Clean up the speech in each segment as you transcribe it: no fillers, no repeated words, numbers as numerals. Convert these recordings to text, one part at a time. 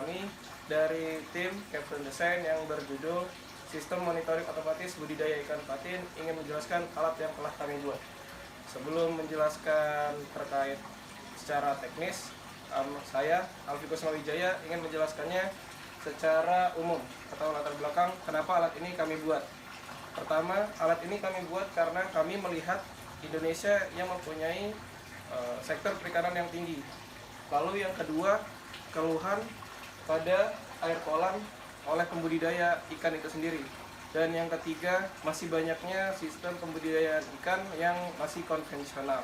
kami dari tim Capstone Design yang berjudul Sistem Monitoring Otomatis Budidaya Ikan Patin ingin menjelaskan alat yang telah kami buat. Sebelum menjelaskan terkait secara teknis, saya, Alfi Kusmawijaya, ingin menjelaskannya secara umum atau latar belakang kenapa alat ini kami buat. Pertama, alat ini kami buat karena kami melihat Indonesia yang mempunyai sektor perikanan yang tinggi. Lalu yang kedua, keluhan pada air kolam oleh pembudidaya ikan itu sendiri. Dan yang ketiga, masih banyaknya sistem pembudidayaan ikan yang masih konvensional.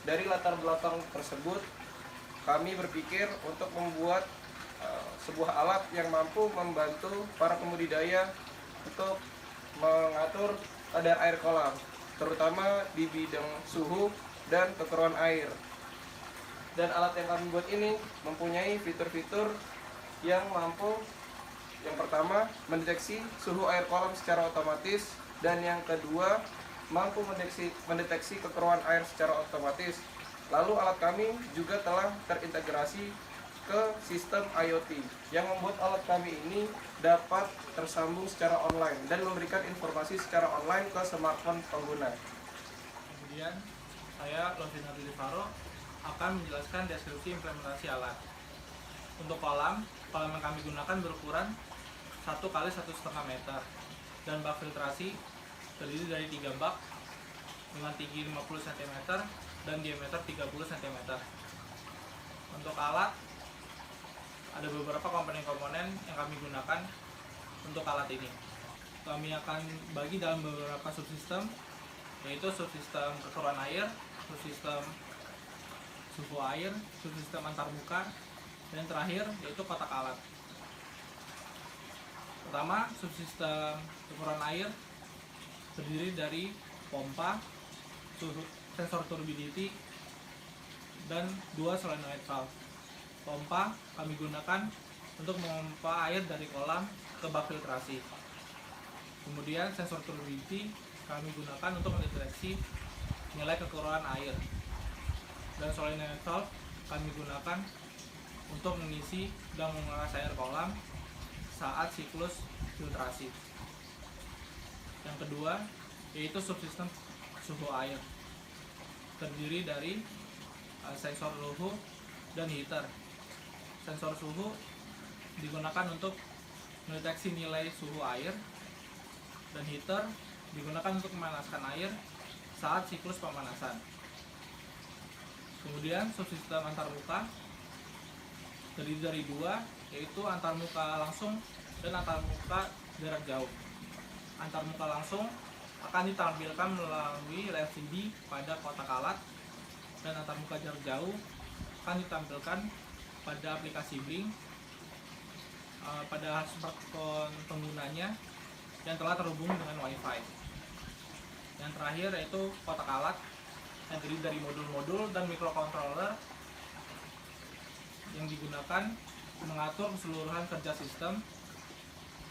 Dari latar belakang tersebut, kami berpikir untuk membuat sebuah alat yang mampu membantu para pembudidaya untuk mengatur kadar air kolam, terutama di bidang suhu dan kekeruan air. Dan alat yang kami buat ini mempunyai fitur-fitur yang mampu, yang pertama, mendeteksi suhu air kolam secara otomatis, dan yang kedua, mampu mendeteksi kekeruan air secara otomatis. Lalu alat kami juga telah terintegrasi ke sistem IoT yang membuat alat kami ini dapat tersambung secara online dan memberikan informasi secara online ke smartphone pengguna. Kemudian saya, Lovina Faro, akan menjelaskan deskripsi implementasi alat. Untuk kolam yang kami gunakan berukuran 1 kali 1,5 meter dan bak filtrasi terdiri dari 3 bak dengan tinggi 50 cm dan diameter 30 cm. Untuk alat ada beberapa komponen-komponen yang kami gunakan untuk alat ini. Kami akan bagi dalam beberapa subsistem, yaitu subsistem kekeruan air, subsistem suhu air, subsistem antarmuka, dan terakhir yaitu kotak alat. Pertama, subsistem kekeruan air terdiri dari pompa, sensor turbidity, dan 2 solenoid valve. Pompa kami gunakan untuk memompa air dari kolam ke bak filtrasi. Kemudian sensor turbidity kami gunakan untuk mendeteksi nilai kekeruan air. Dan solenoid valve kami gunakan untuk mengisi dan menguras air kolam saat siklus filtrasi. Yang kedua yaitu subsistem suhu air, terdiri dari sensor suhu dan heater. Sensor suhu digunakan untuk mendeteksi nilai suhu air, dan heater digunakan untuk memanaskan air saat siklus pemanasan. Kemudian subsistem antarmuka terdiri dari 2, yaitu antarmuka langsung dan antarmuka jarak jauh. Antarmuka langsung akan ditampilkan melalui LCD pada kotak alat, dan antarmuka jarak jauh akan ditampilkan pada aplikasi Blink pada smartphone penggunanya yang telah terhubung dengan Wi-Fi. Yang terakhir yaitu kotak alat yang terdiri dari modul-modul dan microcontroller yang digunakan mengatur keseluruhan kerja sistem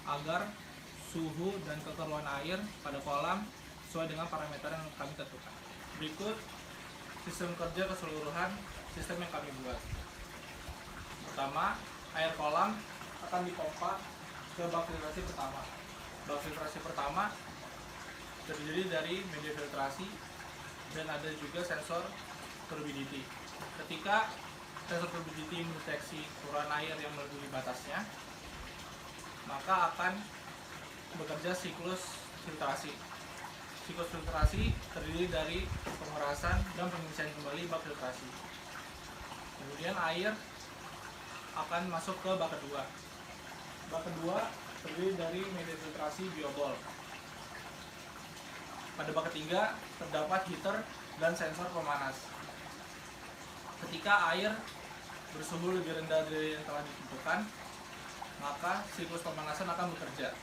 agar suhu dan kekeruan air pada kolam sesuai dengan parameter yang kami tentukan. Berikut sistem kerja keseluruhan sistem yang kami buat. Pertama, air kolam akan dipompa ke bak filtrasi pertama. Bak filtrasi pertama terdiri dari media filtrasi dan ada juga sensor turbidity. Ketika sensor turbidity mendeteksi kekeruan air yang melebihi batasnya, maka akan bekerja siklus filtrasi. Siklus filtrasi terdiri dari pemerasan dan pengisian kembali bak filtrasi. Kemudian air akan masuk ke bak kedua. Bak kedua terdiri dari media filtrasi biobol. Pada bak ketiga terdapat heater dan sensor pemanas. Ketika air bersuhu lebih rendah dari yang telah ditentukan, maka siklus pemanasan akan bekerja.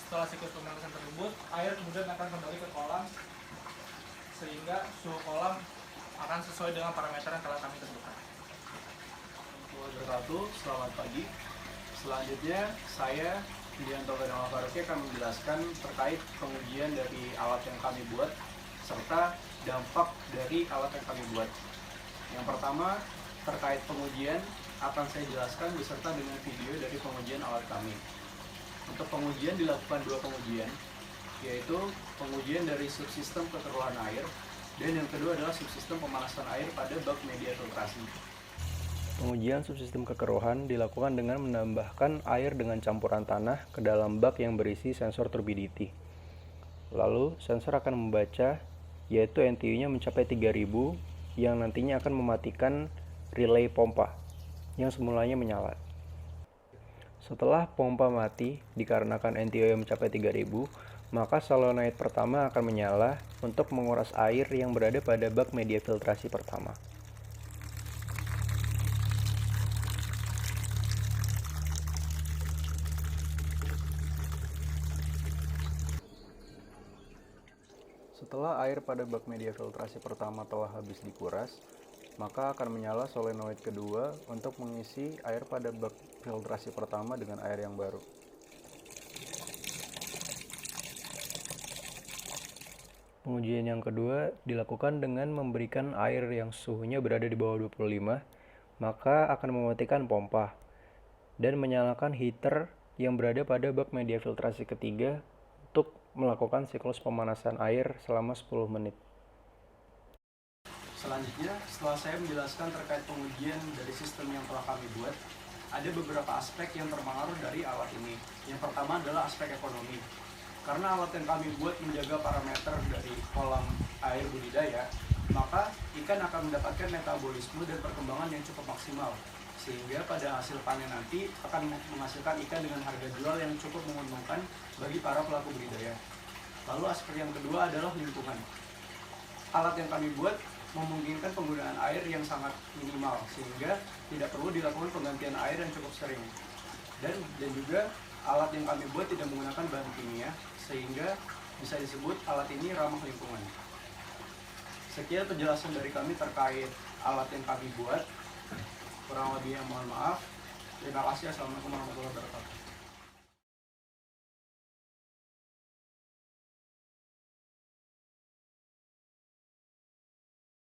Setelah siklus pemanasan tersebut, air kemudian akan kembali ke kolam sehingga suhu kolam akan sesuai dengan parameter yang telah kami tentukan. Selamat pagi. Selanjutnya saya, Yudianto Gadang Faruqi, akan menjelaskan terkait pengujian dari alat yang kami buat serta dampak dari alat yang kami buat. Yang pertama terkait pengujian, akan saya jelaskan beserta dengan video dari pengujian alat kami. Untuk pengujian dilakukan 2 pengujian, yaitu pengujian dari subsistem kekeruhan air, dan yang kedua adalah subsistem pemanasan air pada bak media filtrasi. Pengujian subsistem kekeruhan dilakukan dengan menambahkan air dengan campuran tanah ke dalam bak yang berisi sensor turbidity. Lalu, sensor akan membaca, yaitu NTU-nya mencapai 3000, yang nantinya akan mematikan relay pompa yang semulanya menyala. Setelah pompa mati dikarenakan NTU yang mencapai 3000, maka solenoid pertama akan menyala untuk menguras air yang berada pada bak media filtrasi pertama. Setelah air pada bak media filtrasi pertama telah habis dikuras, maka akan menyala solenoid kedua untuk mengisi air pada bak filtrasi pertama dengan air yang baru. Pengujian yang kedua dilakukan dengan memberikan air yang suhunya berada di bawah 25, maka akan mematikan pompa dan menyalakan heater yang berada pada bak media filtrasi ketiga untuk melakukan siklus pemanasan air selama 10 menit. Selanjutnya, setelah saya menjelaskan terkait pengujian dari sistem yang telah kami buat, ada beberapa aspek yang terpengaruh dari alat ini. Yang pertama adalah aspek ekonomi. Karena alat yang kami buat menjaga parameter dari kolam air budidaya, maka ikan akan mendapatkan metabolisme dan perkembangan yang cukup maksimal, sehingga pada hasil panen nanti akan menghasilkan ikan dengan harga jual yang cukup menguntungkan bagi para pelaku budidaya. Lalu aspek yang kedua adalah lingkungan. Alat yang kami buat memungkinkan penggunaan air yang sangat minimal, sehingga tidak perlu dilakukan penggantian air yang cukup sering. Dan juga alat yang kami buat tidak menggunakan bahan kimia, sehingga bisa disebut alat ini ramah lingkungan. Sekian penjelasan dari kami terkait alat yang kami buat. Kurang lebihnya mohon maaf. Terima kasih. Assalamualaikum warahmatullahi wabarakatuh.